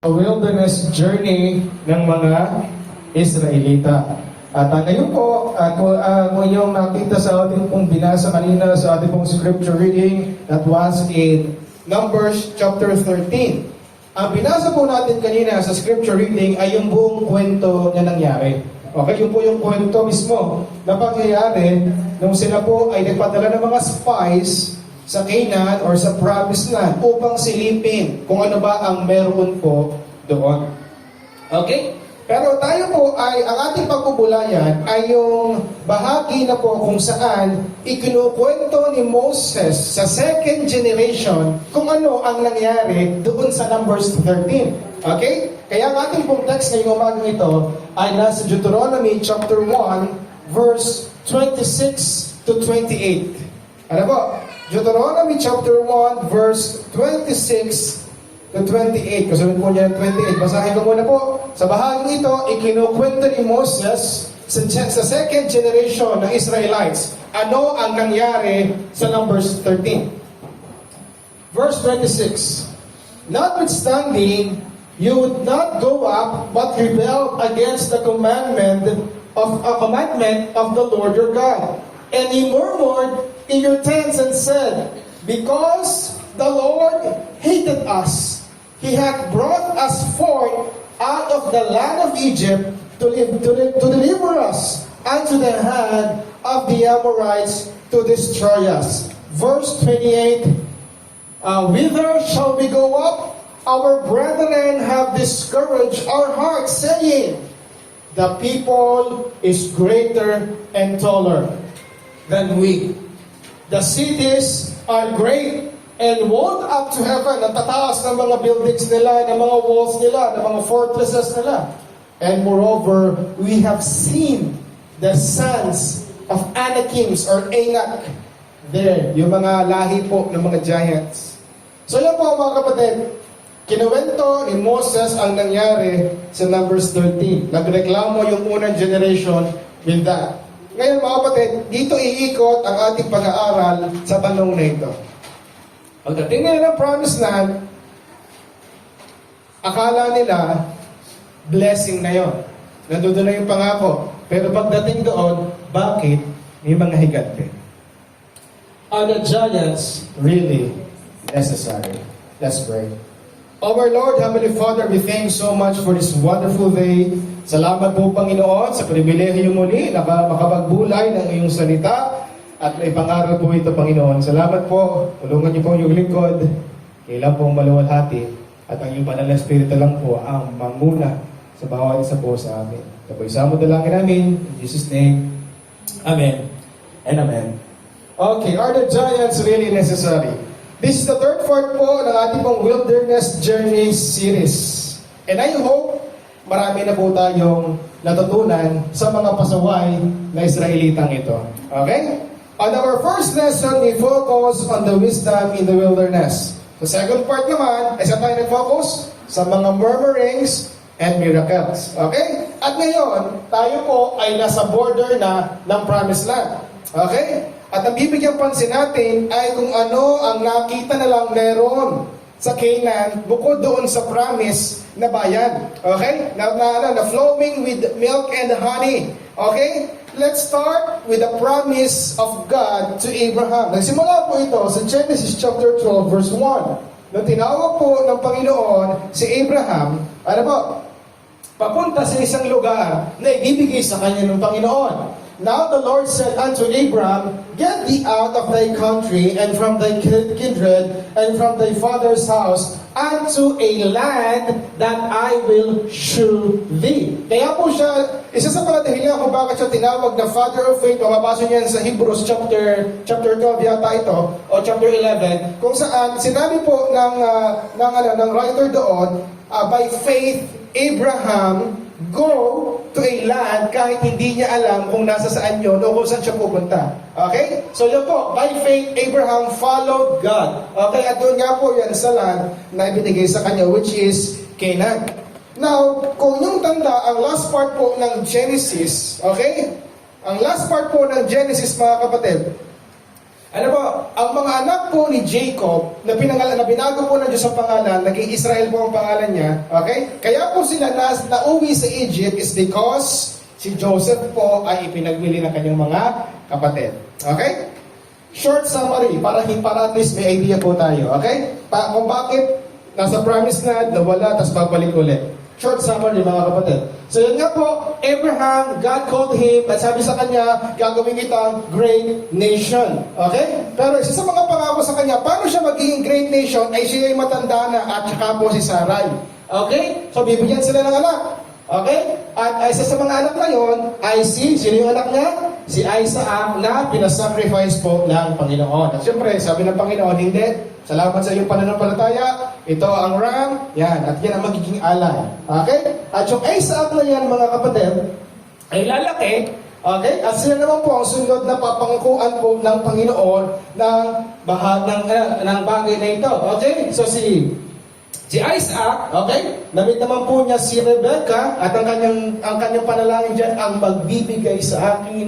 Wilderness journey ng mga Israelita. At ngayon po, kung inyong nakita sa ating pong binasa kanina sa ating pong scripture reading, that was in Numbers chapter 13. Ang binasa po natin kanina sa scripture reading ay yung buong kwento na nangyari. Okay, yun po yung kwento mismo na pangyayari nung sila po ay nagpadala ng mga spies sa Canaan or sa Promised Land upang silipin kung ano ba ang meron po doon. Okay? Pero tayo po ay, ang ating pagbubulayan ay yung bahagi na po kung saan ikinukwento ni Moses sa second generation kung ano ang nangyari doon sa Numbers 13. Okay? Kaya ang ating pong text ngayong umagang ito ay nasa Deuteronomy chapter 1 verse 26 to 28. Ano po? Deuteronomy chapter 1 verse 26 to 28. Kasunod po niya ng 28. Basahin ko muna po. Sa bahaging ito, ikinukwento ni Moses sa second generation ng Israelites. Ano ang nangyari sa Numbers 13? Verse 26. Notwithstanding, you would not go up, but rebelled against the commandment of the Lord your God. And ye murmured in your tents and said, because the Lord hated us, He hath brought us forth out of the land of Egypt to deliver us unto the hand of the Amorites to destroy us. Verse 28, whither shall we go up? Our brethren have discouraged our hearts, saying, the people is greater and taller than we. The cities are great and walled up to heaven. Ang tataas ng mga buildings nila, ng mga walls nila, ng mga fortresses nila. And moreover, we have seen the sons of Anakims or Anak there. Yung mga lahi po ng mga giants. So yan po mga kapatid, kinuwento ni Moses ang nangyari sa Numbers 13. Nagreklamo yung unang generation with that. Ngayon mga kapatid, dito iikot ang ating pag-aaral sa tanong na ito. Pagdating nila ng Promised Land, akala nila, blessing na yon. Nandun na yung pangako. Pero pagdating doon, bakit may mga higante? Are the giants really necessary? Let's pray. Our Lord, Heavenly Father, we thank you so much for this wonderful day. Salamat po, Panginoon, sa pribilehiyo muli na makapagbulay ng iyong salita. At may pangaral po ito, Panginoon. Salamat po. Tulungan niyo po yung lingkod. Kailan pong maluwalhati. At ang iyong banal na Espiritu lang po ang manguna sa bawat isa po sa amin. Ito po isama dalangin namin. In Jesus' name. Amen. And amen. Okay, are the giants really necessary? This is the third part po ng ating pong Wilderness Journey series. And I hope marami na po tayong natutunan sa mga pasaway na Israelitang ito. Okay? On our first lesson, we focus on the wisdom in the wilderness. The second part naman, ay saan tayo nag-focus? Sa mga murmurings and miracles. Okay? At ngayon, tayo po ay nasa border na ng Promised Land. Okay? At ang bibigyan pansin natin ay kung ano ang nakita na lang meron sa Canaan bukod doon sa promise na bayan. Okay? Na flowing with milk and honey. Okay? Let's start with the promise of God to Abraham. Nagsimula po ito sa Genesis chapter 12 verse 1. Nung tinawag po ng Panginoon si Abraham, ano po? Papunta sa isang lugar na ibibigay sa kanya ng Panginoon. Now the Lord said unto Abraham, get thee out of thy country and from thy kindred and from thy father's house unto a land that I will shew thee. Kaya po siya, isa sa mga dahilan kung bakit siya tinawag na Father of Faith, mababasa niyan sa Hebrews chapter 12 yata ito, o chapter 11, kung saan sinabi po ng writer doon, by faith, Abraham go to a land kahit hindi niya alam kung nasa saan yun o kung saan siya pupunta. Okay? So yun po, by faith, Abraham followed God. Okay? At doon nga po yan sa land na ibinigay sa kanya, which is Canaan. Now, kung yung tanda, ang last part po ng Genesis, okay? Ang last part po ng Genesis, mga kapatid, Ano po, ang mga anak po ni Jacob na binago po ng Diyos ang pangalan, naging Israel po ang pangalan niya, okay? Kaya po sila nauwi sa Egypt is because si Joseph po ay ipinagmili ng kanyang mga kapatid. Okay? Short summary, para at least may idea po tayo, okay? Kung bakit nasa promised land, nawala, tapos babalik ulit. Short summary, mga kapatid. So yun nga po, Abraham, God called him, at sabi sa kanya, gagawin kitang great nation. Okay? Pero isa sa mga pangako sa kanya, paano siya magiging great nation, ay siya ay matanda na, at saka po si Sarai. Okay? So bibigyan sila ng anak. Okay? At isa sa mga anak na yon ay sino yung anak niya? Si Isaac na pinasacrifice po ng Panginoon. At siyempre, sabi ng Panginoon, hindi, salamat sa iyong pananampalataya, ito ang ram, yan, at yan ang magiging alay. Okay? At yung Isaac na yan, mga kapatid, ay lalaki, okay? At sila naman po ang sunod na papangukuan po ng Panginoon ng bagay na ito. Okay? So si Isaac, okay? Namit naman po niya si Rebecca at ang kanyang panalangin diyan ang magbibigay sa akin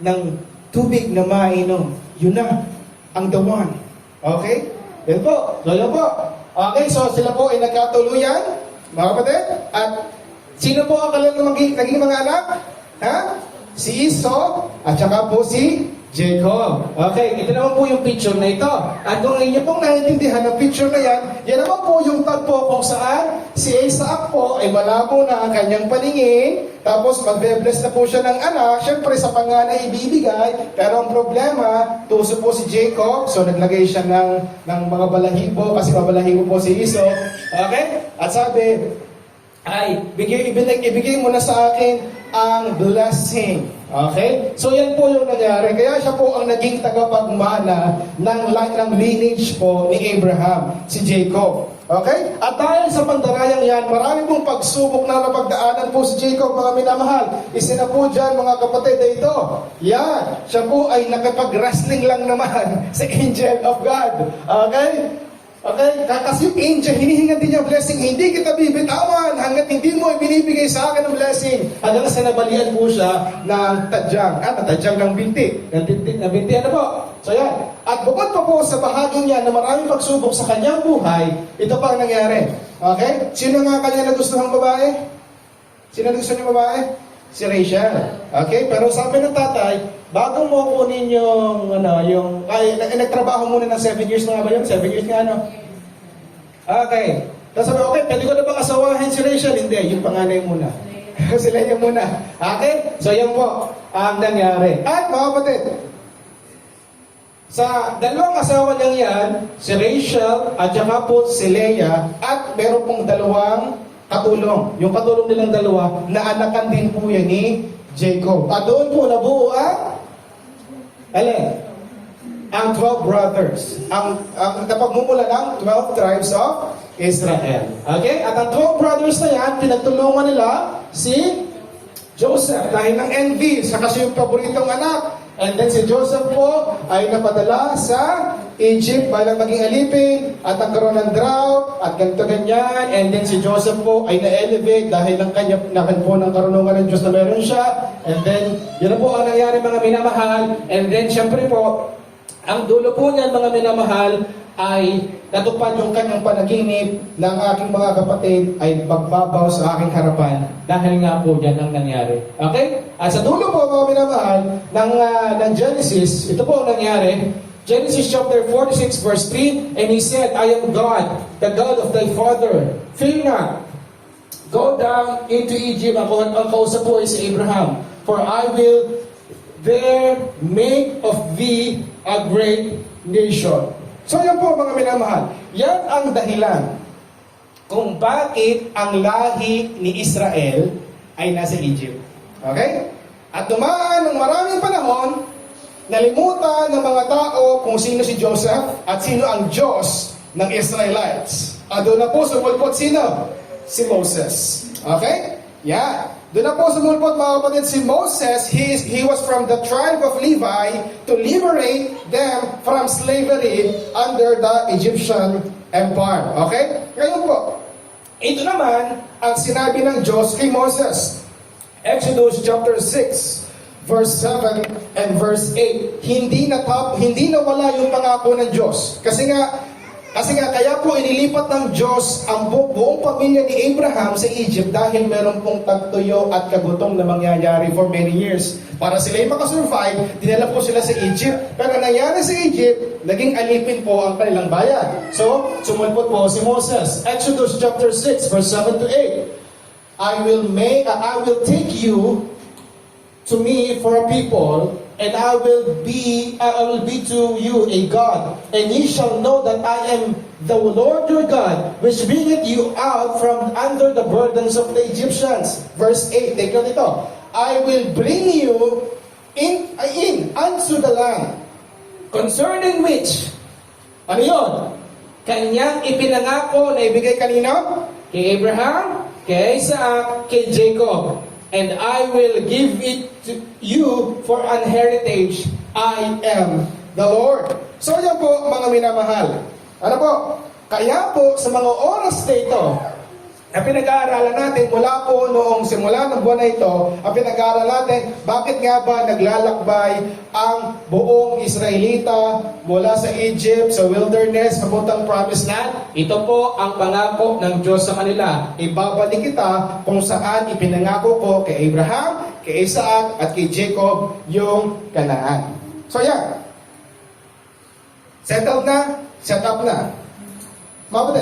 ng tubig na mainom. Yun na ang the one. Okay? Yan po. So yan po. Okay, so sila po ay nagkatuluyan, mga kapatid. At sino po ang kanilang naging mga anak? Ha? Si Esau at saka po si Jacob. Okay, ito naman po yung picture na ito. At kung inyo pong naiintindihan ng picture na yan, yan naman po yung tagpo kung saan si Isaac po ay malabo na ang kanyang paningin, tapos magbe-bless na po siya ng anak, syempre sa panganay ibibigay, pero ang problema, tuso po si Jacob, so naglagay siya ng mga balahibo, kasi mabalahibo po si Esau. Okay? At sabi, ay, ibigay mo na sa akin ang blessing. Okay? So yan po yung nangyari. Kaya siya po ang naging tagapagmana ng lineage po ni Abraham, si Jacob. Okay? At dahil sa pandarayang yan, marami pong pagsubok na napagdaanan po si Jacob, mga minamahal. Isa na po dyan, mga kapatid, na ito. Yan. Siya po ay nakapag-wrestling lang naman sa angel of God. Okay? Okay? Kasi yung angel, hinihingan din niya blessing. Hindi kita bibitawan hanggat hindi mo ibinibigay sa akin ng blessing. Hanggang sa nabalian po siya ng tadyang. Tadyang ng binti. Ng binti, ano po? So yan. At bukod pa po sa bahagi niya na maraming pagsubok sa kanyang buhay, ito pa ang nangyari. Okay? Sino nga kanya nagustuhang babae? Sino gusto niyo babae? Si Rachel. Okay? Pero sabi ng tatay, bago mo kunin nagtrabaho muna ng 7 years na nga ba yun? 7 years nga, ano? Okay. Tapos sabi, okay, pwede ko na bang asawahin si Rachel? Hindi, yung panganay muna. Sila niya muna. Okay? So yan po ang nangyari. At mga kapatid, sa dalawang asawa niyang yan, si Rachel at saka po si Leah, at meron pong dalawang katulong. Yung katulong nilang dalawa, naanakan din po yan ni Jacob. At doon po nabuo ang 12 brothers. Ang napagmumula ng 12 tribes of Israel. Okay? At ang 12 brothers na yan, pinagtulungan nila si Joseph dahil ng envy, sa kasi yung paboritong anak. And then si Joseph po ay napadala sa Egypt para maging alipin at nagkaroon ng drought at ganito ganyan. And then si Joseph po ay na-elevate dahil ng kanya po ng karunungan ng Diyos na meron siya. And then yun po ang nangyari, mga minamahal. And then syempre po, ang dulo po niyan, mga minamahal, ay natupad yung kanyang panaginip ng aking mga kapatid ay pagbabaw sa aking harapan dahil nga po yan ang nangyari. Okay? At sa dulo po, mga minamahal, ng Genesis, ito po ang nangyari. Genesis chapter 46 verse 3, and he said, I am God, the God of thy father. Fear not. Go down into Egypt. Ang kausap po ay si Abraham. For I will there make of thee a great nation. So yan po, mga minamahal. Yan ang dahilan kung bakit ang lahi ni Israel ay nasa Egypt. Okay? At dumaan ng maraming panahon, nalimutan ng mga tao kung sino si Joseph at sino ang Diyos ng Israelites. At doon na po sumulpot sino? Si Moses. Okay? Yeah. Doon na po sumulpot, mga kapatid, si Moses. He was from the tribe of Levi to liberate them from slavery under the Egyptian Empire. Okay? Ngayon po, ito naman ang sinabi ng Diyos kay Moses. Exodus chapter 6, verse 7 and verse 8. Hindi nawala yung pangako ng Diyos. Kasi nga kaya po inilipat ng Diyos ang buong pamilya ni Abraham sa Egypt dahil meron pong tagtuyo at kagutom na mangyayari for many years. Para sila yung makasurvive, dinala po sila sa Egypt. Pero nangyari sa Egypt, naging alipin po ang kanilang bayan. So, sumulpot po si Moses. Exodus chapter 6, verse 7 to 8. I will take you to me for a people, and I will be to you a God, and ye shall know that I am the Lord your God, which bringeth you out from under the burdens of the Egyptians. Verse 8, take note ito. I will bring you in unto the land, concerning which, ano yun? Kanyang ipinangako na ibigay kanino? Kay Abraham, kay Isaac, kay Jacob. And I will give it to you for an heritage. I am the Lord. So yan po mga minamahal. Ano po? Kaya po sa mga oras na ito, ang pinag-aaralan natin mula po noong simula ng buwan na ito, ang pinag-aaralan natin, bakit nga ba naglalakbay ang buong Israelita mula sa Egypt, sa wilderness, papuntang promised land? Ito po ang pangako ng Diyos sa kanila. Ibabalik kita kung saan ipinangako ko kay Abraham, kay Isaac, at kay Jacob yung Kanaan. So yan. Settled na, set up na. Mabuti.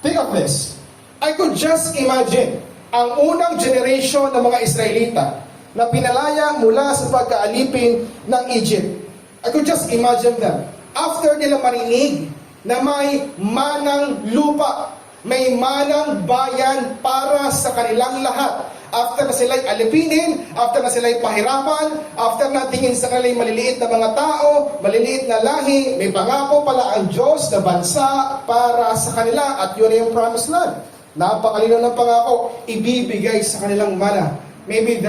Think of this. I could just imagine ang unang generation ng mga Israelita na pinalaya mula sa pagkaalipin ng Egypt. I could just imagine them. After nila marinig na may manang lupa, may manang bayan para sa kanilang lahat. After na sila'y alipinin, after na sila'y pahirapan, after na tingin sa kanilang maliliit na mga tao, maliliit na lahi, may pangako pala ang Diyos na bansa para sa kanila at yun ay yung promised land. Napakalinaw ng pangako, ibibigay sa kanilang mana. Maybe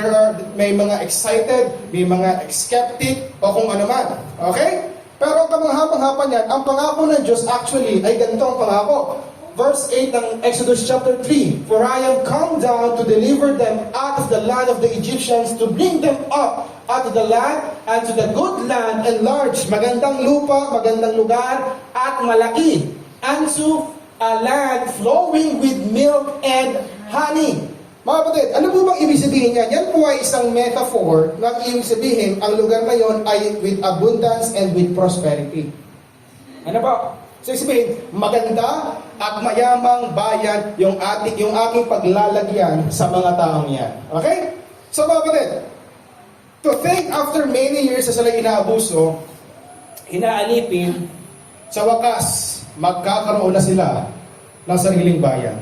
may mga excited, may mga skeptic, o kung ano man. Okay? Pero kamangha-mangha niyan, ang pangako ng Diyos actually ay ganito ang pangako. Verse 8 ng Exodus chapter 3, For I am come down to deliver them out of the land of the Egyptians, to bring them up out of the land, and to the good land and large, magandang lupa, magandang lugar, at malaki, and to a land flowing with milk and honey. Mga kapatid, ano po bang ibig sabihin niyan? Yan po ay isang metaphor na ibig sabihin ang lugar na yon ay with abundance and with prosperity. Ano po? So sabihin, maganda at mayamang bayan yung aking paglalagyan sa mga taong yan. Okay? So mga kapatid, to think after many years na sila inaabuso, inaalipin, sa wakas, magkakaroon na sila ng sariling bayan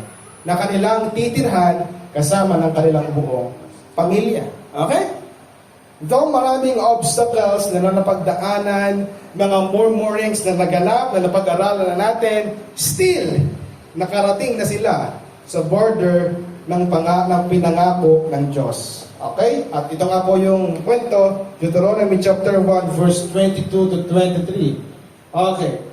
na kanilang titirhan kasama ng kanilang buong pamilya. Okay? Though maraming obstacles na napagdaanan, mga murmurings na naganap, na napag-aralan na natin, still, nakarating na sila sa border ng pinangako ng Diyos. Okay? At ito nga po yung kwento, Deuteronomy chapter 1, verse 22 to 23. Okay.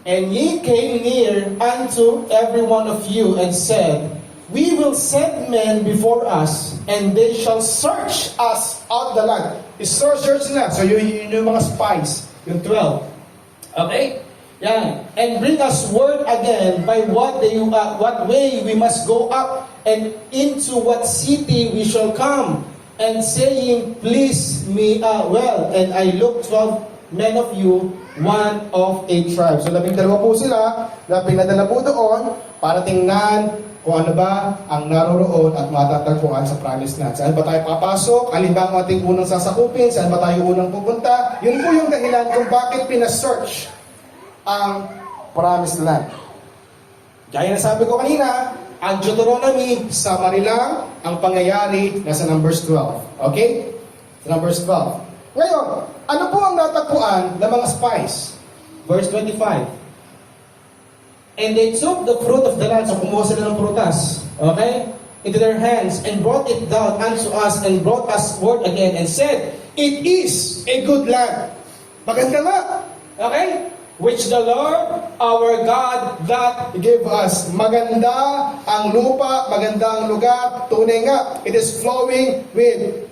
And ye came near unto every one of you and said, We will send men before us, and they shall search us out the land. Search na. So yun yung mga spies, yung 12. Okay? Yan. And bring us word again by what way we must go up, and into what city we shall come. And saying, Please me well. And I look 12 men of you, one of a tribe. So 12 po sila na pinadala po doon para tingnan kung ano ba ang naroroon at matatagpuan sa promised land. Saan ba tayo papasok? Alin ba ang ating unang sasakupin? Saan ba tayo unang pupunta? Yun po yung dahilan kung bakit pinasearch ang promised land. Gaya na sabi ko kanina, ang Deuteronomy, summary lang ang pangyayari na sa Numbers 12. Okay? Sa Numbers 12. Ngayon, ano po ang natagpuan ng mga spies? Verse 25. And they took the fruit of the land, so kumuha sila ng prutas, okay, into their hands, and brought it down unto us, and brought us word again, and said, It is a good land. Maganda nga, okay? Which the Lord our God that gave us. Maganda ang lupa, maganda ang lugar, tunay nga, it is flowing with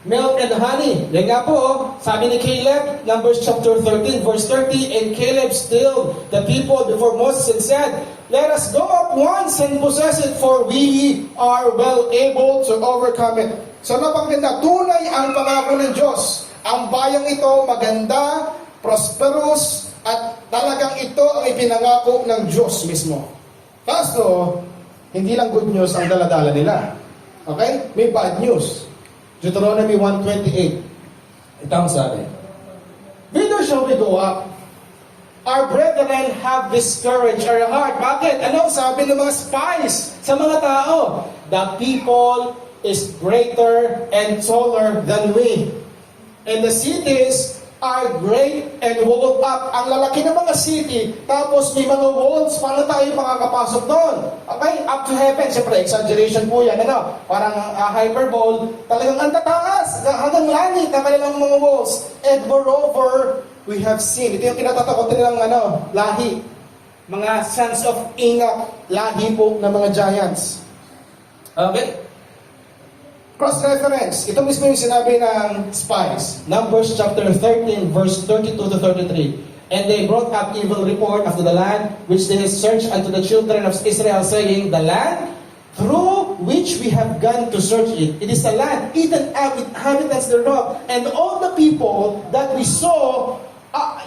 milk and honey. Yan nga po, sabi ni Caleb, Numbers chapter 13, verse 30, and Caleb stilled the people before Moses and said, let us go up once and possess it, for we are well able to overcome it. So nabanggit na, tunay ang pangako ng Diyos. Ang bayang ito maganda, prosperous, at talagang ito ang ipinangako ng Diyos mismo. Kaso, hindi lang good news ang daladala nila. Okay? May bad news. Deuteronomy 1:28. Ito ang sabi. Whither shall we go up? Our brethren have discouraged our heart. Bakit? Ano ang sabi ng mga spies sa mga tao? The people is greater and taller than we. And the cities are great and walled up. Ang lalaki ng mga city, tapos may mga walls, paano tayo makakapasok doon? Okay? Up to heaven. Siyempre, exaggeration po yan. Ano? Parang hyperbole. Talagang ang tataas. Hanggang langit ang kanilang mga walls. And moreover, we have seen. Ito yung kinatatakot nilang lahi. Mga sons of Enoch. Lahi po ng mga giants. Okay? Cross-reference. Ito mismo yung sinabi ng spies. Numbers chapter 13, verse 32 to 33. And they brought up evil report of the land, which they had searched unto the children of Israel, saying, the land through which we have gone to search it, it is a land eaten up with inhabitants thereof, and all the people that we saw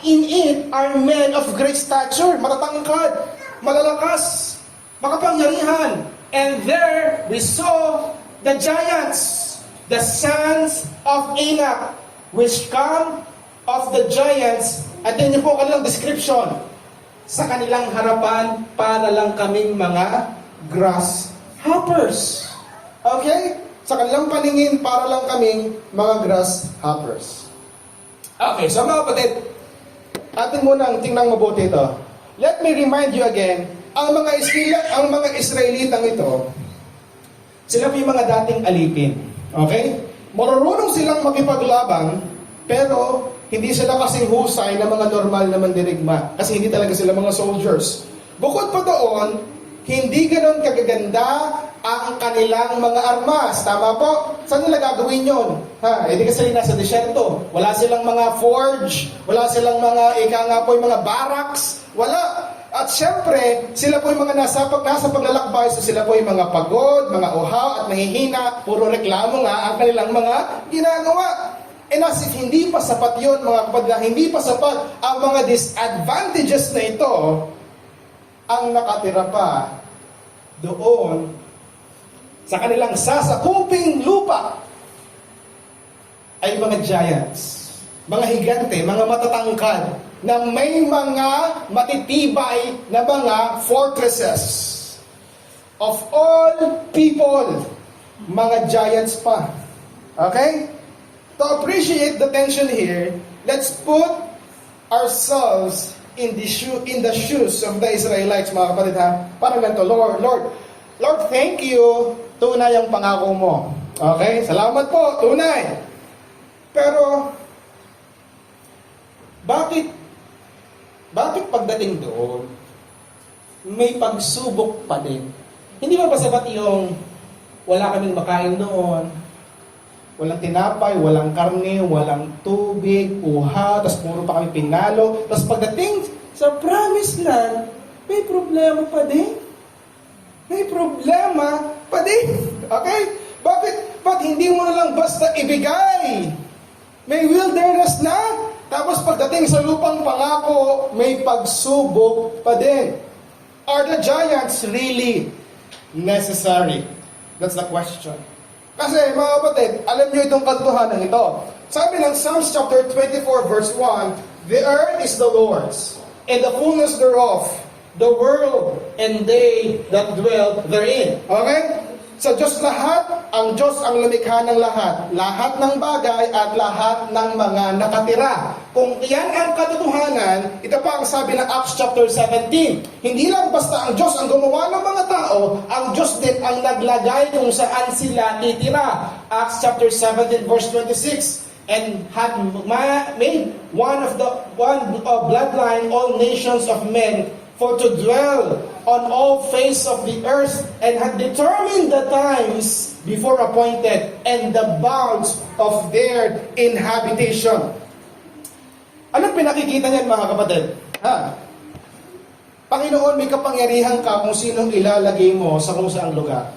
in it are men of great stature, matatangkad, malalakas, makapangyarihan. And there we saw the giants, the sons of Enoch, which come of the giants, at yun po kanilang description, sa kanilang harapan, para lang kaming mga grasshoppers. Okay? Sa kanilang paningin, para lang kaming mga grasshoppers. Okay, so mga kapatid, atin munang tingnan mabuti ito. Let me remind you again, ang mga Israelitang ito, sila po yung mga dating alipin. Okay? Marunong silang makipaglaban, pero hindi sila kasing husay na mga normal na mandirigma. Kasi hindi talaga sila mga soldiers. Bukod pa doon, hindi ganon kagaganda ang kanilang mga armas. Tama po? Saan nila gagawin yun? Hindi kasi nasa desyerto. Wala silang mga forge, wala silang mga, yung mga barracks, wala. At syempre, sila po yung mga nasa paglalakbay, so sila po yung mga pagod, mga uhaw at nahihina, puro reklamo nga ang kanilang mga ginagawa. And as if hindi pa sapat yun, mga kapatid, hindi pa sapat ang mga disadvantages na ito, ang nakatira pa doon sa kanilang sasakuping lupa ay mga giants, mga higante, mga matatangkad, na may mga matitibay na mga fortresses. Of all people, mga giants pa. Okay? To appreciate the tension here, let's put ourselves in the shoes of the Israelites, mga kapatid, ha? Parang ganito, Lord, thank you, tunay ang pangako mo. Okay? Salamat po, tunay. Pero, bakit pagdating doon, may pagsubok pa din? Hindi ba sapat yung wala kaming makain doon, walang tinapay, walang karne, walang tubig, uha, tapos puro pa kami pinalo, tapos pagdating sa promised land, may problema pa din. May problema pa din. Okay? Ba't hindi mo na lang basta ibigay? May wilderness na. Tapos pagdating sa lupang pangako, may pagsubok pa din. Are the giants really necessary? That's the question. Kasi mga kapatid, alam niyo itong katotohanan ito. Sabi ng Psalms chapter 24 verse 1, the earth is the Lord's, and the fullness thereof, the world, and they that dwell therein. Okay? Sa Diyos lahat, ang Diyos ang lumikha ng lahat ng bagay at lahat ng mga nakatira. Kung iyan ang katotohanan, ito pa ang sabi ng Acts chapter 17. Hindi lang basta ang Diyos ang gumawa ng mga tao, ang Diyos din ang naglagay kung saan sila titira. Acts chapter 17 verse 26. And had made one bloodline all nations of men for to dwell on all face of the earth and had determined the times before appointed and the bounds of their inhabitation. Anong pinakikita niyan mga kapatid? Ha? Panginoon, may kapangyarihan ka kung sinong ilalagay mo sa kung saang lugar.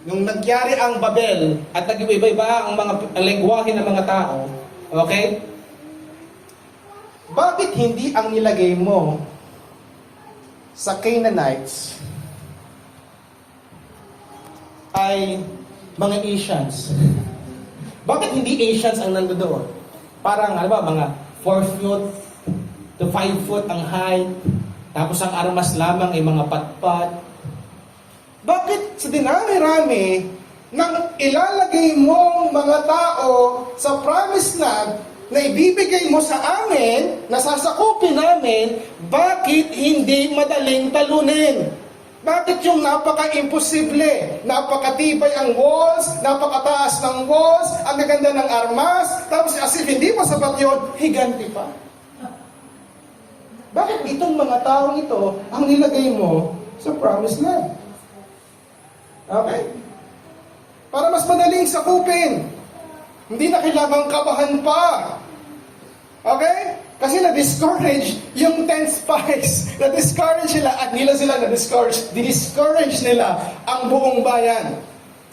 Nung nagyari ang Babel at nag-iba-iba ang mga lengguwahe ng mga tao, okay? Bakit hindi ang nilagay mo sa Canaanites ay mga Asians? Bakit hindi Asians ang nandoon? Parang, ano ba, mga 4 foot to 5 foot ang height, tapos ang armas lamang ay mga patpat. Bakit sa dinami-rami nang ilalagay mong mga tao sa promised land na ibibigay mo sa amin, na sasakupin namin, bakit hindi madaling talunin? Bakit yung napaka-imposible, napakatibay ang walls, napakataas ng walls, ang gaganda ng armas, tapos as if hindi pa sapat yun, higanti pa? Bakit itong mga taong ito ang nilagay mo sa promised land? Okay? Para mas madaling sakupin. Hindi na kailangang kabahan pa. Okay? Kasi na-discourage yung 10 spies. Na-discourage sila at nila sila na-discourage. Di-discourage nila ang buong bayan.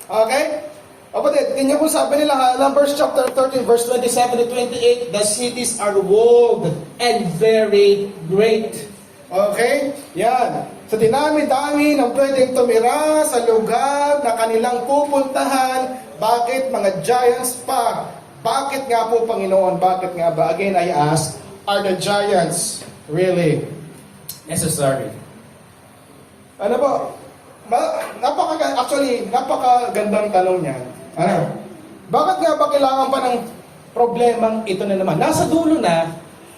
Okay? Kapatid, tingnan po sabi nila, Numbers chapter 13, verse 27 to 28, the cities are walled and very great. Okay? Yan. Sa dinami-dami ng pwedeng tumira sa lugar na kanilang pupuntahan, bakit mga giants pa? Bakit nga po, Panginoon? Bakit nga ba? Again, I ask, are the giants really necessary? Ano po? Napakagandang tanong niyan. Ano? Bakit nga ba kailangan pa ng problemang ito na naman? Nasa dulo na,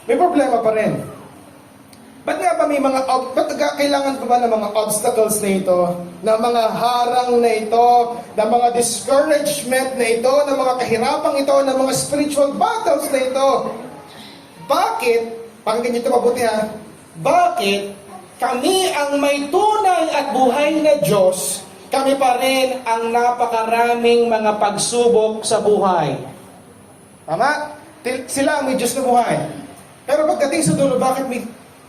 may problema pa rin. Ba't nga ba ba't kailangan ko ba ng mga obstacles na ito, ng mga harang na ito, ng mga discouragement na ito, ng mga kahirapang ito, ng mga spiritual battles na ito? Bakit, pakinggan niyo ito mabuti ha, bakit kami ang may tunay at buhay na Diyos, kami pa rin ang napakaraming mga pagsubok sa buhay? Tama? Sila ang may Diyos na buhay. Pero pagdating sa dulo, bakit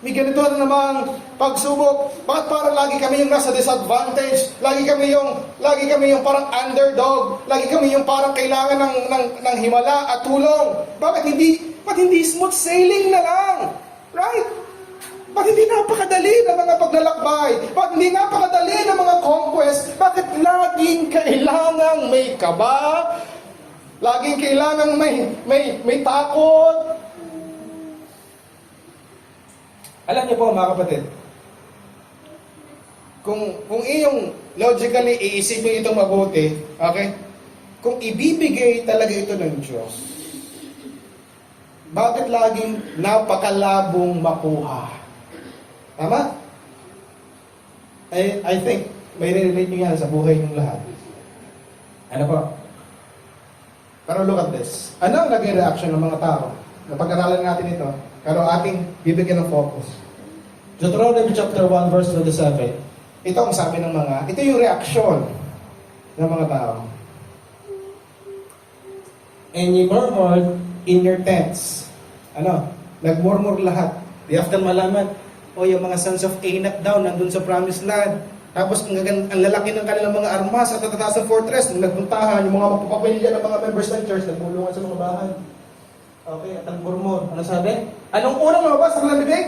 may ganito na namang pagsubok? Bakit parang lagi kami yung nasa disadvantage? Lagi kami yung parang underdog? Lagi kami yung parang kailangan ng himala at tulong? Bakit hindi smooth sailing na lang? Right? Bakit hindi napakadali ng mga paglalakbay? Bakit hindi napakadali ng mga conquest? Bakit laging kailangang may kaba? Laging kailangang may takot? Alam niyo po mga kapatid, kung iyong logically iisipin itong mabuti, okay? Kung ibibigay talaga ito ng Diyos, bakit laging napakalabong makuha? Tama? I think may relate niyo yan sa buhay ng lahat. Ano po? Pero look at this. Ano ang naging reaction ng mga tao? Napag-aralan natin ito. Pero ating bibigyan ng focus. Deuteronomy chapter 1 verse 27. Ito ang sabi ng ito yung reaksyon ng mga tao. And ye murmured in your tents. Ano? Nagmurmur lahat. Di after malaman, yung mga sons of Anak daw nandun sa promised land. Tapos ang lalaki ng kanilang mga armas at natataas ng fortress. Nung nagpuntahan, yung mga mapapamilya ng mga members ng church, nagmulungan sa mga bahay. Okay, at nagmurmur. Ano sabi? Anong unang lumabas sa kanilang bibig?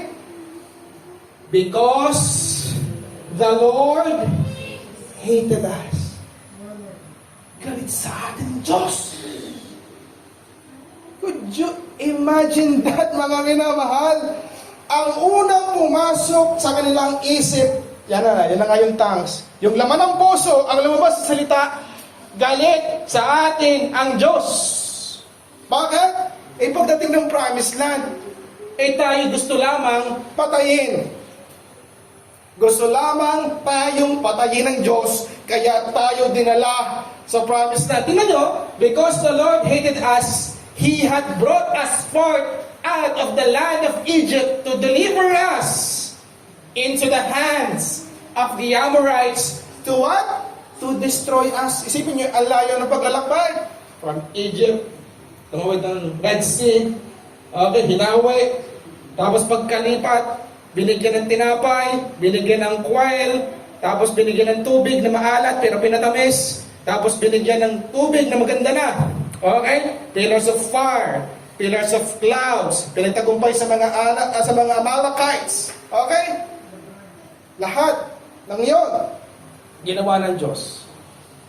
Because the Lord hated us. Galit sa ating Diyos. Could you imagine that, mga minamahal? Ang unang pumasok sa kanilang isip, yan na nga yung tongues. Yung laman ng puso, ang lumabas sa salita, galit sa atin ang Diyos. Bakit? Pagdating ng promised land, tayo gusto lamang patayin. Gusto lamang tayong patayin ng Diyos, kaya tayo dinala sa promised land. Tingnan nyo, because the Lord hated us, He had brought us forth out of the land of Egypt to deliver us into the hands of the Amorites to what? To destroy us. Isipin niyo, ang layo ng paglalakbay. From Egypt, tumawid ng Red Sea, okay, hinawi. Tapos pagkalipat, binigyan ng tinapay, binigyan ng quail, tapos binigyan ng tubig na maalat pero pinatamis, tapos binigyan ng tubig na maganda na. Okay? Pillars of fire, pillars of clouds, pinagtagumpay sa mga Amalekites. Okay? Lahat ng iyon, ginawa ng Diyos.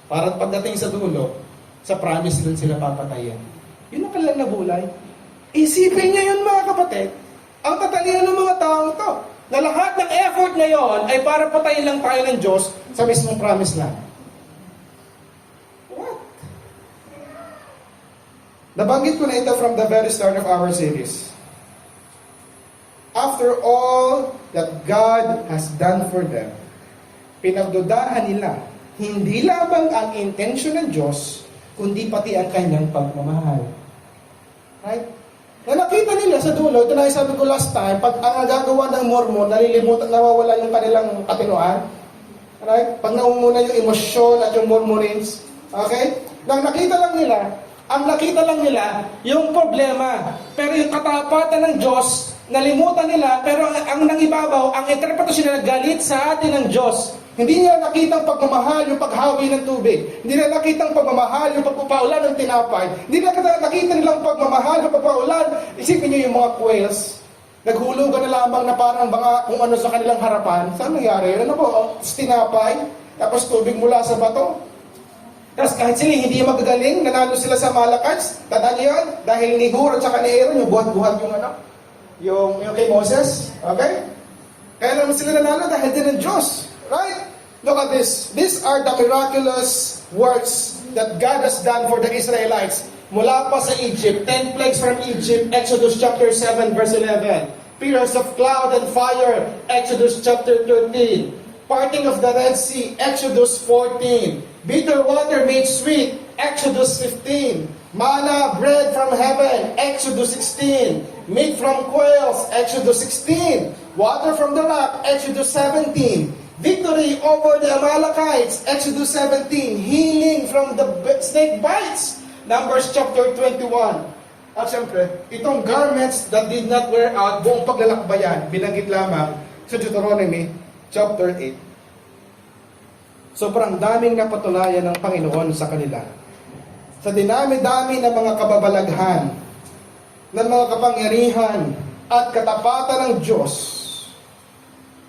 Para pagdating sa dulo, sa promise lang sila papatayin. Yun ang kanilang nabulay. Isipin niyo yun mga kapatid. Ang tatalino ng mga taong to, na lahat ng effort na yon ay para patayin lang tayo ng Diyos sa mismong promise lang. What? Nabanggit ko na ito from the very start of our series. After all that God has done for them, pinagdudahan nila, hindi lamang ang intention ng Diyos, kundi pati ang kanyang pagmamahal. Right? Na nakita nila sa dulo, ito na yung sabi ko last time, pag ang nagagawa ng Mormon, nalilimutan, nawawala yung kanilang katinoan. Right? Pag naumuna yung emosyon at yung murmurings. Okay? Nang nakita lang nila, ang nakita lang nila, yung problema. Pero yung katapatan ng Diyos, nalimutan nila, pero ang nangibabaw, ang interpretasyon na galit sa atin ng Diyos. Hindi niya nakitang pagmamahal yung paghawi ng tubig. Hindi nila nakitang pagmamahal yung pagpapaulan ng tinapay. Hindi nila nakita nilang pagmamahal yung pagpapaulan. Isipin niyo yung mga quails. Naghulugan na lamang na parang mga kung ano sa kanilang harapan. Saan nangyari? Ano po? Tinapay. Tapos tubig mula sa bato. Tapos kahit sila hindi magagaling, nanalo sila sa Amalekites. Tandaan niyo yun? Dahil ni Hur at saka ni Aaron, yung buhat-buhat yung ano? Yung kay Moses. Okay? Kaya naman sila nanalo dahil din ng Diyos. Right? Look at this. These are the miraculous works that God has done for the Israelites. Mula pa sa Egypt, 10 plagues from Egypt, Exodus chapter 7 verse 11. Pillars of cloud and fire, Exodus chapter 13. Parting of the Red Sea, Exodus 14. Bitter water made sweet, Exodus 15. Manna, bread from heaven, Exodus 16. Meat from quails, Exodus 16. Water from the rock, Exodus 17. Victory over the Amalekites, Exodus 17. Healing from the snake bites, Numbers chapter 21. At siyempre, itong garments that did not wear out, buong paglalakbayan, binanggit lamang sa Deuteronomy chapter 8. Sobrang daming napatunayan ng Panginoon sa kanila. Sa dinami-dami ng mga kababalaghan, ng mga kapangyarihan, at katapatan ng Diyos,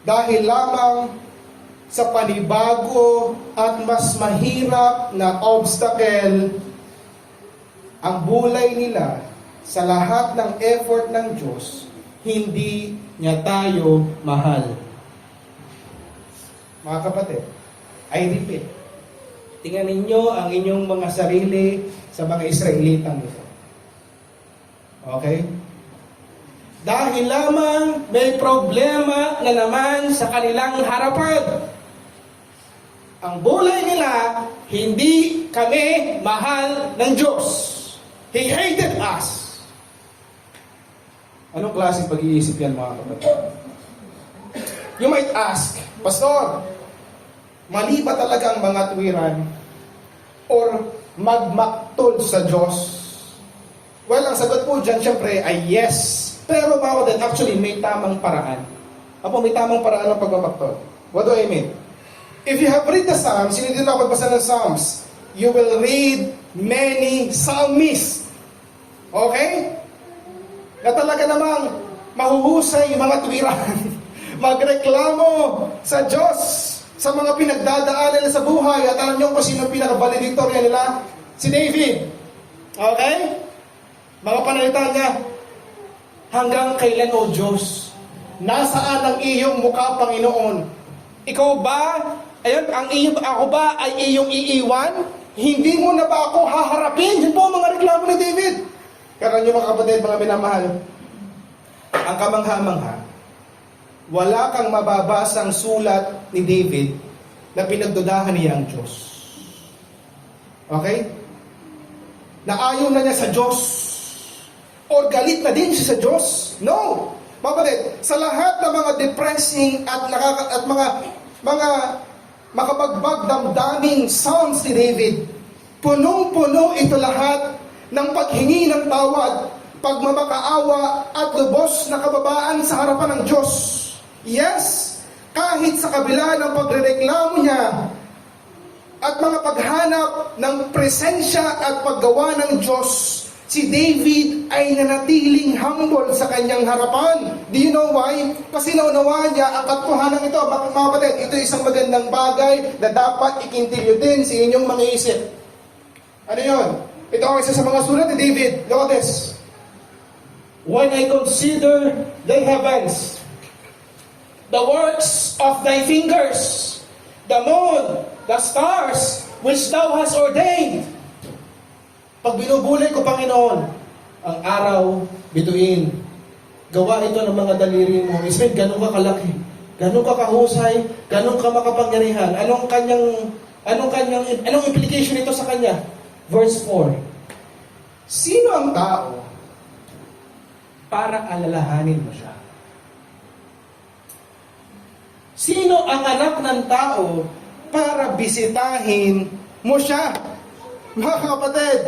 dahil lamang sa panibago at mas mahirap na obstacle, ang bulay nila sa lahat ng effort ng Diyos, hindi niya tayo mahal. Mga kapatid, I repeat, tingnan ninyo ang inyong mga sarili sa mga Israelitang ito. Okay? Dahil lamang may problema na naman sa kanilang harapan. Ang bulay nila, hindi kami mahal ng Diyos. He hated us. Anong klaseng pag-iisip yan mga kapatid? You might ask, Pastor, mali ba talaga ang mga tuwiran or magmaktol sa Diyos? Well, ang sagot po dyan syempre ay yes. Pero mga kapatid, actually may tamang paraan. Apo, may tamang paraan ng pagmamaktol. What do I mean? If you have read the Psalms, hindi na ako magbasa ng Psalms, you will read many psalmists. Okay? Na talaga namang mahuhusay yung mga tuwiran. Magreklamo sa Diyos sa mga pinagdadaanan nila sa buhay. At alam niyo kung sino pinaka-valedictoria nila? Si David. Okay? Mga panalita niya, hanggang kailan, O Diyos? Nasaan ang iyong mukha, Panginoon? Ikaw ba, ako ba ay iyong iiwan? Hindi mo na ba ako haharapin? Yun po ang mga reklamo ni David. Pero nyo mga kapatid, mga minamahal, ang kamangha-mangha, wala kang mababasang sulat ni David na pinagdudahan niya ang Diyos. Okay? Na ayaw na niya sa Diyos. O galit na din siya sa Diyos. No! Kapatid, sa lahat ng mga depressing at mga makabagbag damdaming sounds ni David, punong-puno ito lahat ng paghingi ng tawad, pagmamakaawa at lubos na kababaan sa harapan ng Diyos. Yes, kahit sa kabila ng pagrereklamo niya at mga paghanap ng presensya at paggawa ng Diyos, si David ay nanatiling humble sa kanyang harapan. Do you know why? Kasi naunawaan niya ang katotohanan ito. Mga kapatid, ito isang magandang bagay na dapat ikintilyo din sa inyong mga isip. Ano yun? Ito ang isa sa mga sulat ni David. Look at this. When I consider the heavens, the works of thy fingers, the moon, the stars, which thou hast ordained. Pag binubulay ko, Panginoon, ang araw, bituin, gawa ito ng mga daliri mo. Israel, ganun ka kalaki, ganun ka kahusay, ganun ka makapangyarihan. Anong implication nito sa kanya? Verse 4. Sino ang tao para alalahanin mo siya? Sino ang anak ng tao para bisitahin mo siya? Mga kapatid,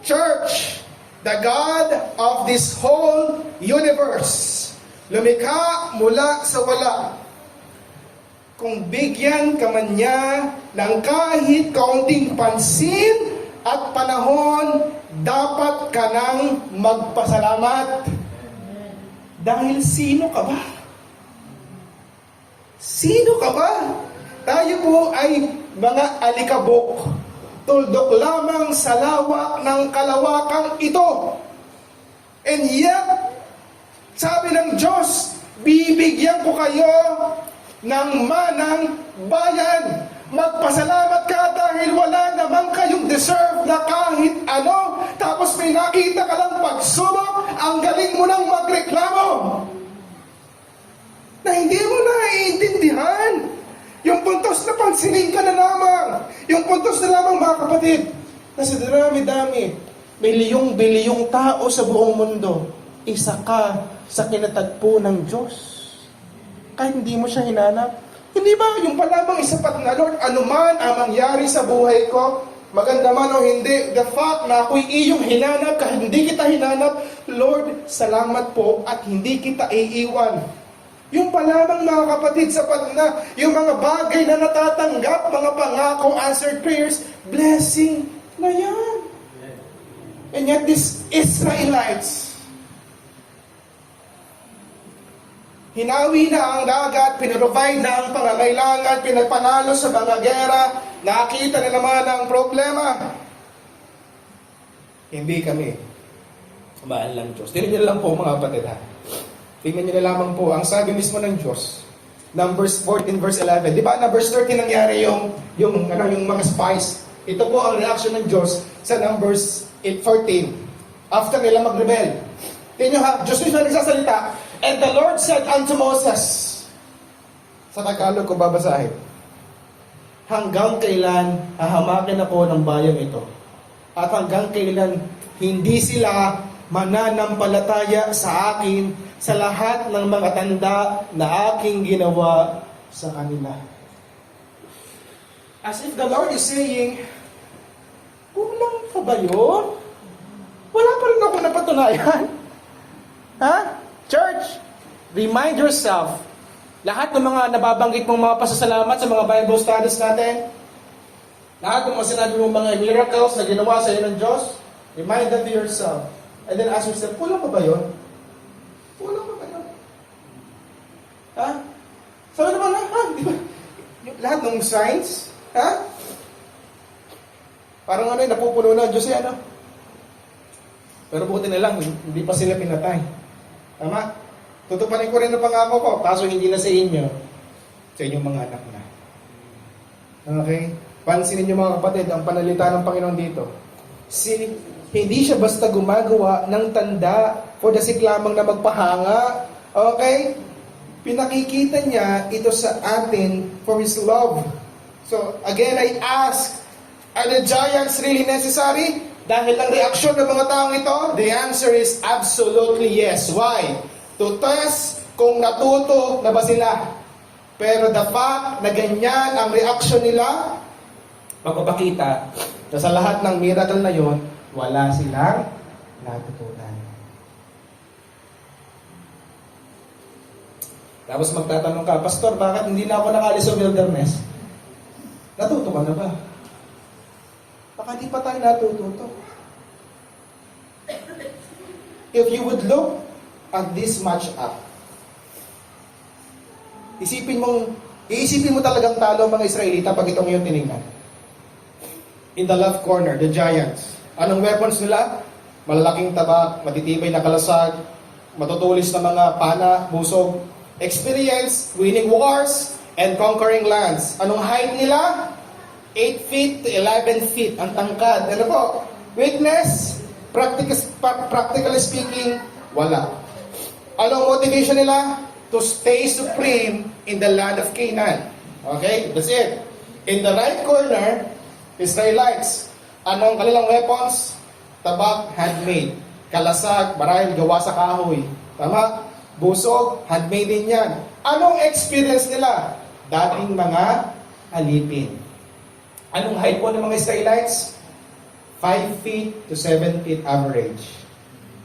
Church, the God of this whole universe, lumikha mula sa wala. Kung bigyan ka man niya ng kahit kaunting pansin at panahon, dapat ka nang magpasalamat. Dahil sino ka ba? Sino ka ba? Tayo po ay mga alikabok, tuldok lamang sa lawak ng kalawakang ito. And yet, sabi ng Diyos, bibigyan ko kayo ng manang bayan. Magpasalamat ka dahil wala naman kayong deserve na kahit ano. Tapos may nakita ka lang pagsubok, ang galing mo nang magreklamo. Na hindi mo naiintindihan. Yung puntos na pansinin ka na lamang. Yung puntos na lamang, mga kapatid, na sa darami-dami, milyong-bilyong tao sa buong mundo, isa ka sa kinatagpo ng Diyos. Kahit hindi mo siya hinanap. Hindi ba yung palamang isapat na, Lord, anuman ang mangyari sa buhay ko, maganda man o hindi, the fact na ako'y iyong hinanap, kahit hindi kita hinanap, Lord, salamat po at hindi kita iiwan. Yung palamang, mga kapatid, sapat na yung mga bagay na natatanggap, mga pangako, answered prayers, blessing na yan. And yet these Israelites, hinawi na ang dagat, pinrovide na ang pangangailangan, pinagpanalo sa mga gera, nakita na naman ang problema. Hindi kami mahal ng Diyos. Tingnan niyo lang po, mga kapatid, ha? Tingnan niyo na lamang po, ang sabi mismo ng Diyos, Numbers 14 verse 11. Di ba na verse 13 nangyari yung mga spies? Ito po ang reaction ng Diyos sa Numbers 14. After nila mag-rebel. Tingnan niyo ha, Diyos mismo nagsasalita. And the Lord said unto Moses, sa Tagalog ko babasahin, hanggang kailan hahamakin ako ng bayang ito? At hanggang kailan hindi sila mananampalataya sa akin sa lahat ng mga tanda na aking ginawa sa kanila. As if the Lord is saying, kulang pa ba yun? Wala pa rin ako napatunayan. Ha? Church, remind yourself, lahat ng mga nababanggit mong mga pasasalamat sa mga Bible studies natin, lahat ng mga sinabi mong mga miracles na ginawa sa iyo ng Diyos, remind that to yourself. And then ask yourself, kulang pa ba yun? Kulang pa ba yun? Ha? Sabi naman ha? Di ba? Lahat ng signs, ha? Parang napupuno na ang Diyos yan, Pero buti na lang, hindi pa sila pinatay. Tama? Tutupanin ko rin ang pangako ko, kaso hindi na sa inyo, sa inyong mga anak na. Okay? Pansinin niyo mga kapatid, ang panalita ng Panginoon dito. Hindi siya basta gumagawa ng tanda for the sake lamang na magpahanga. Okay? Pinakikita niya ito sa atin for His love. So, again, I ask, are the giants really necessary? Dahil ang reaksyon ng mga taong ito, the answer is absolutely yes. Why? to test kung natuto na ba sila. Pero the fact na ganyan ang reaction nila, magpapakita na sa lahat ng miracle na yon, wala silang natutunan. Tapos magtatanong ka, Pastor, bakit hindi na ako nakalis sa wilderness? Natuto ka na ba? Baka di pa tayo natututo. If you would look at this match-up, iisipin mo talagang talo ang mga Israelita pag itong iyong tinignan. In the left corner, the giants. Anong weapons nila? Malalaking tabak, matitibay na kalasag, matutulis na mga pana, busog, experience, winning wars, and conquering lands. Anong height nila? 8 feet to 11 feet ang tangkad. Ano po? Weakness? Practically speaking, wala. Anong motivation nila? To stay supreme in the land of Canaan. Okay? That's it. In the right corner, Israelites. Anong kanilang weapons? Tabak, handmade. Kalasag, marahil gawa sa kahoy. Tama? Busog, handmade din yan. Anong experience nila? Dating mga alipin. Anong height po ng mga Israelites? 5 feet to 7 feet average.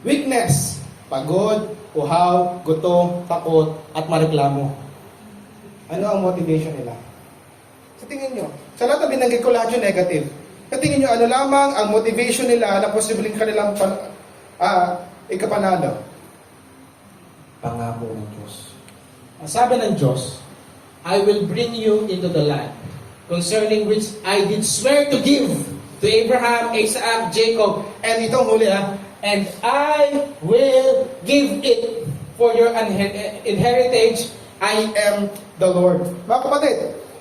Weakness, pagod, uhaw, gutom, takot, at mareklamo. Ano ang motivation nila? Sa tingin nyo, sa lahat na binanggit ko lahat yung negative. Sa tingin nyo, ano lamang ang motivation nila na posibleng kanilang ikapanalo? Pangako ng Diyos. Ang sabi ng Diyos, I will bring you into the land concerning which I did swear to give to Abraham, Isaac, Jacob, And itong huli and I will give it for your inheritance. I am the Lord. Mga kapatid,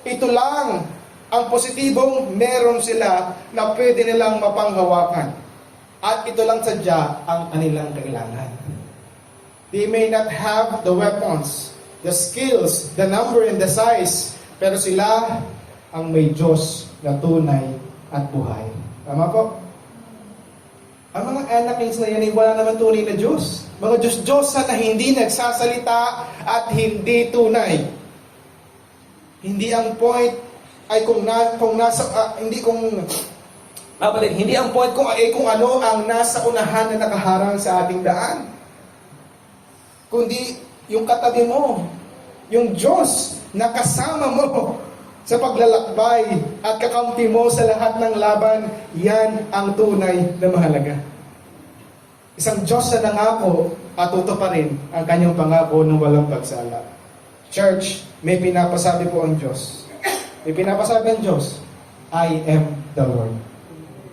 ito lang ang positibong meron sila na pwede nilang mapanghawakan. At ito lang sadya ang kanilang kailangan. They may not have the weapons, the skills, the number, and the size, pero sila ang may Diyos na tunay at buhay. Tama po? Ang mga Anakins na yan ay wala naman tunay na Diyos. Mga Diyos-Diyosa na hindi nagsasalita at hindi tunay. Hindi ang point ay hindi ang point kung ano ang nasa unahan na nakaharang sa ating daan. Kundi yung katabi mo, yung Diyos na kasama mo sa paglalakbay at kakampi mo sa lahat ng laban, yan ang tunay na mahalaga. Isang Diyos na nangako at tutuparin ang kanyang pangako ng walang pagsala. Church, may pinapasabi po ang Diyos. May pinapasabi ang Diyos, I am the Lord.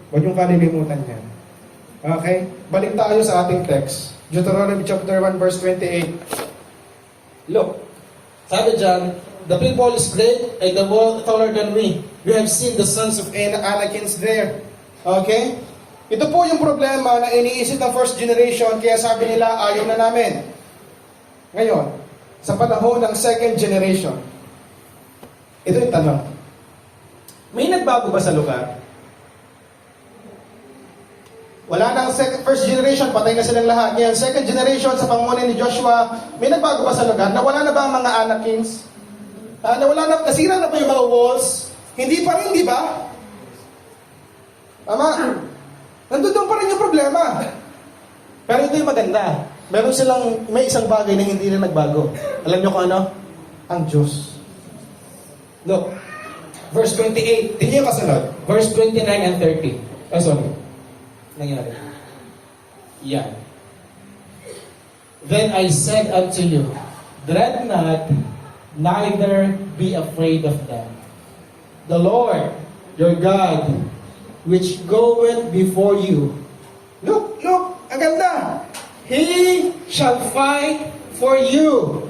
Huwag niyong kalilimutan yan. Okay? Balik tayo sa ating text. Deuteronomy chapter 1 verse 28. Look, sabi dyan, the people is great and the world taller than we. We have seen the sons of Anakins there. Okay? Ito po yung problema na iniisip ng first generation, kaya sabi nila, ayaw na namin. Ngayon, sa panahon ng second generation, ito yung tanong. May nagbago ba sa lugar? Wala nang first generation, patay na silang lahat. Ngayon, second generation, sa pangunguna ni Joshua, may nagbago ba sa lugar? Nawala na ba ang mga Anakins? Nasira na ba yung mga walls? Hindi pa rin, di ba? Tama? Nandun pa rin yung problema. Pero ito yung maganda. May isang bagay na hindi na nagbago. Alam niyo kung ano? Ang Diyos. Look, verse 28. Tingnan yung kasunod. Verse 29 and 30. Sorry. Nangyari. Yan. Then I said unto you, dread not, neither be afraid of them. The Lord, your God, which goeth before you. Look, ang ganda. He shall fight for you.